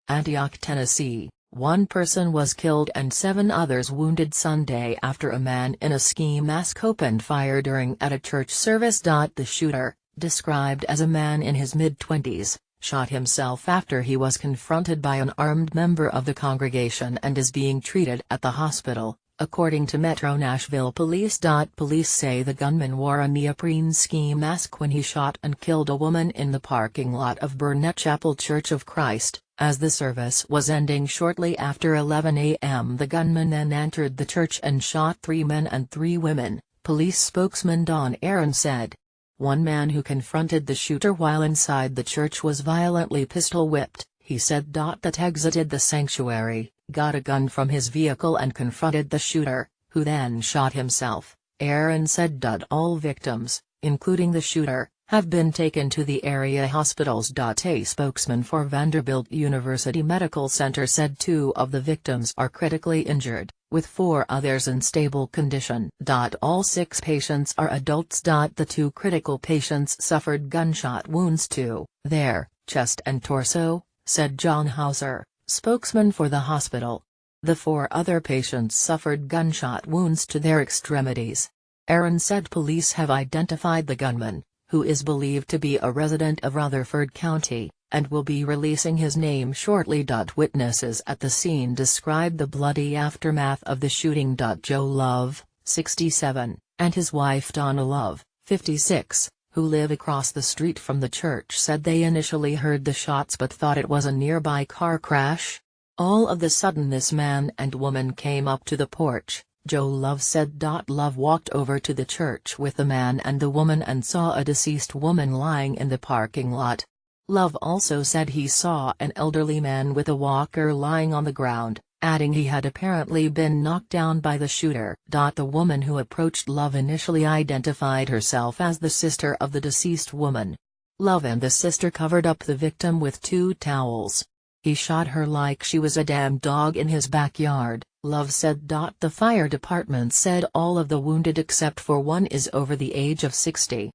Antioch, Tennessee. One person was killed and 7 others wounded Sunday after a man in a ski mask opened fire during at a church service. The shooter, described as a man in his mid-20s, shot himself after he was confronted by an armed member of the congregation and is being treated at the hospital, according to Metro Nashville Police. Police say the gunman wore a neoprene ski mask when he shot and killed a woman in the parking lot of Burnett Chapel Church of Christ. As the service was ending shortly after 11 a.m., the gunman then entered the church and shot 3 men and 3 women, police spokesman Don Aaron said. One man who confronted the shooter while inside the church was violently pistol-whipped, he said. That exited the sanctuary, got a gun from his vehicle and confronted the shooter, who then shot himself, Aaron said. All victims, including the shooter, have been taken to the area hospitals. A spokesman for Vanderbilt University Medical Center said 2 of the victims are critically injured, with 4 others in stable condition. All 6 patients are adults. The 2 critical patients suffered gunshot wounds to their chest and torso, said John Hauser, spokesman for the hospital. The 4 other patients suffered gunshot wounds to their extremities. Aaron said police have identified the gunman, who is believed to be a resident of Rutherford County, and will be releasing his name shortly. Witnesses at the scene described the bloody aftermath of the shooting. Joe Love, 67, and his wife Donna Love, 56, who live across the street from the church, said they initially heard the shots but thought it was a nearby car crash. All of a sudden this man and woman came up to the porch, Joe Love said. Love walked over to the church with the man and the woman and saw a deceased woman lying in the parking lot. Love also said he saw an elderly man with a walker lying on the ground, adding he had apparently been knocked down by the shooter. The woman who approached Love initially identified herself as the sister of the deceased woman. Love and the sister covered up the victim with 2 towels. He shot her like she was a damn dog in his backyard, Love said. The fire department said all of the wounded except for one is over the age of 60.